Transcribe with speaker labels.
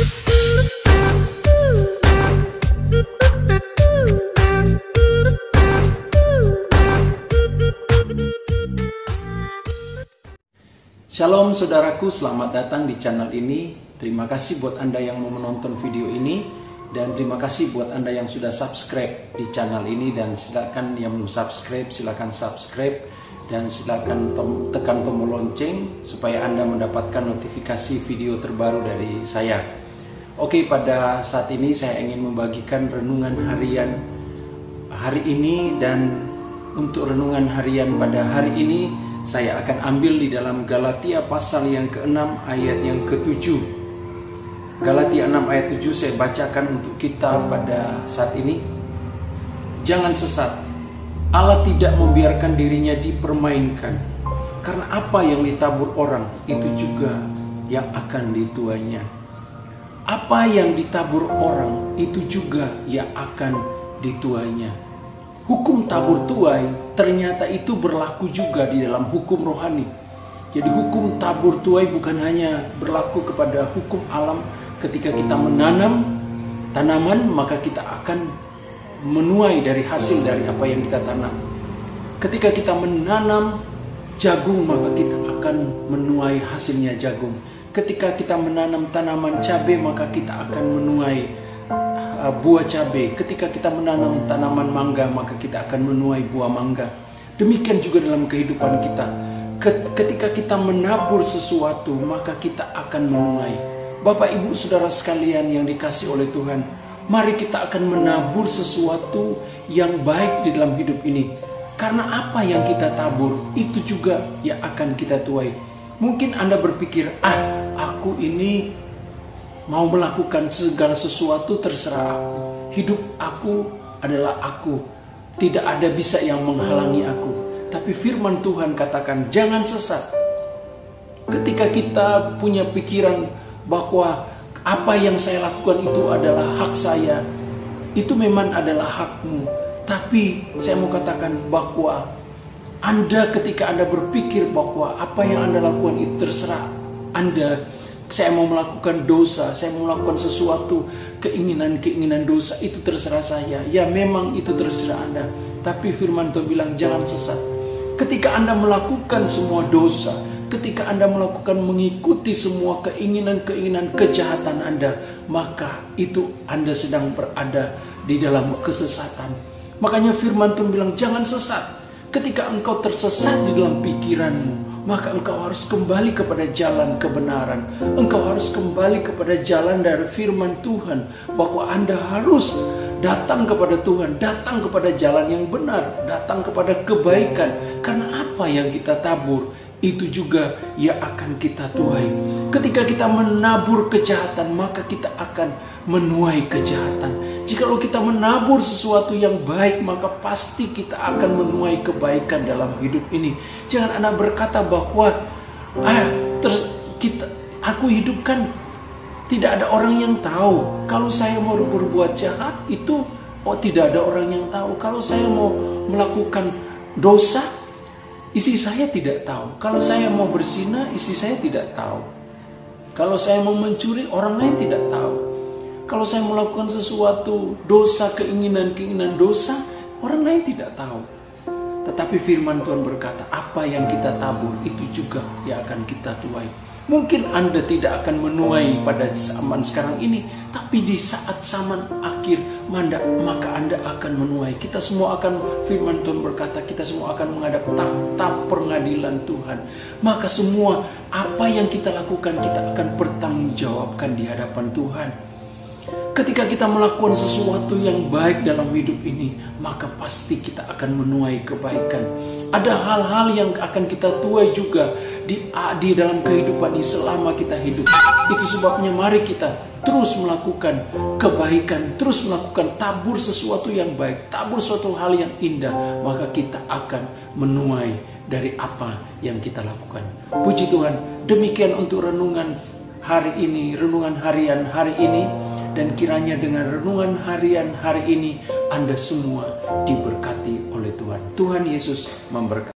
Speaker 1: Shalom saudaraku, selamat datang di channel ini. Terima kasih buat Anda yang mau menonton video ini, dan terima kasih buat Anda yang sudah subscribe di channel ini. Dan silakan yang belum subscribe, silakan subscribe, dan silakan tekan tombol lonceng supaya Anda mendapatkan notifikasi video terbaru dari saya. Oke, pada saat ini saya ingin membagikan renungan harian hari ini, dan untuk renungan harian pada hari ini saya akan ambil di dalam Galatia pasal yang ke-6 ayat yang ke-7. Galatia 6 ayat 7 saya bacakan untuk kita pada saat ini. Jangan sesat. Allah tidak membiarkan dirinya dipermainkan. Karena apa yang ditabur orang, itu juga yang akan dituainya. Apa yang ditabur orang, itu juga yang akan dituainya. Hukum tabur tuai ternyata itu berlaku juga di dalam hukum rohani. Jadi hukum tabur tuai bukan hanya berlaku kepada hukum alam. Ketika kita menanam tanaman, maka kita akan menuai dari hasil dari apa yang kita tanam. Ketika kita menanam jagung, maka kita akan menuai hasilnya jagung. Ketika kita menanam tanaman cabai, maka kita akan menuai buah cabai. Ketika kita menanam tanaman mangga, maka kita akan menuai buah mangga. Demikian juga dalam kehidupan kita. Ketika kita menabur sesuatu, maka kita akan menuai. Bapak, Ibu, Saudara sekalian yang dikasihi oleh Tuhan, mari kita akan menabur sesuatu yang baik di dalam hidup ini. Karena apa yang kita tabur, itu juga yang akan kita tuai. Mungkin Anda berpikir, aku ini mau melakukan segala sesuatu terserah aku. Hidup aku adalah aku. Tidak ada bisa yang menghalangi aku. Tapi firman Tuhan katakan, jangan sesat. Ketika kita punya pikiran bahwa apa yang saya lakukan itu adalah hak saya, itu memang adalah hakmu. Tapi saya mau katakan bahwa Anda, ketika Anda berpikir bahwa apa yang Anda lakukan itu terserah Anda, saya mau melakukan dosa, saya mau melakukan sesuatu, keinginan dosa, itu terserah saya. Ya, memang itu terserah Anda. Tapi firman Tuhan bilang, jangan sesat. Ketika Anda melakukan semua dosa, ketika Anda melakukan mengikuti semua keinginan kejahatan Anda, maka itu Anda sedang berada di dalam kesesatan. Makanya firman Tuhan bilang, jangan sesat. Ketika engkau tersesat di dalam pikiranmu, maka engkau harus kembali kepada jalan kebenaran. Engkau harus kembali kepada jalan dari firman Tuhan, bahwa Anda harus datang kepada Tuhan, datang kepada jalan yang benar, datang kepada kebaikan. Karena apa yang kita tabur, itu juga yang akan kita tuai. Ketika kita menabur kejahatan, maka kita akan menuai kejahatan. Jikalau kita menabur sesuatu yang baik, maka pasti kita akan menuai kebaikan dalam hidup ini. Jangan Anda berkata bahwa aku hidup kan tidak ada orang yang tahu. Kalau saya mau berbuat jahat, itu tidak ada orang yang tahu. Kalau saya mau melakukan dosa, istri saya tidak tahu. Kalau saya mau berzina, istri saya tidak tahu. Kalau saya mau mencuri, orang lain tidak tahu. Kalau saya melakukan sesuatu dosa, keinginan dosa, orang lain tidak tahu. Tetapi firman Tuhan berkata, apa yang kita tabur, itu juga yang akan kita tuai. Mungkin Anda tidak akan menuai pada zaman sekarang ini, tapi di saat zaman akhir, maka Anda akan menuai. Kita semua akan, firman Tuhan berkata, kita semua akan menghadap takhta pengadilan Tuhan. Maka semua apa yang kita lakukan, kita akan bertanggungjawabkan di hadapan Tuhan. Ketika kita melakukan sesuatu yang baik dalam hidup ini, maka pasti kita akan menuai kebaikan. Ada hal-hal yang akan kita tuai juga di dalam kehidupan ini selama kita hidup. Itu sebabnya mari kita terus melakukan kebaikan, terus melakukan tabur sesuatu yang baik, tabur suatu hal yang indah, maka kita akan menuai dari apa yang kita lakukan. Puji Tuhan, demikian untuk renungan hari ini, renungan harian hari ini. Dan kiranya dengan renungan harian hari ini, Anda semua diberkati oleh Tuhan. Tuhan Yesus memberkati.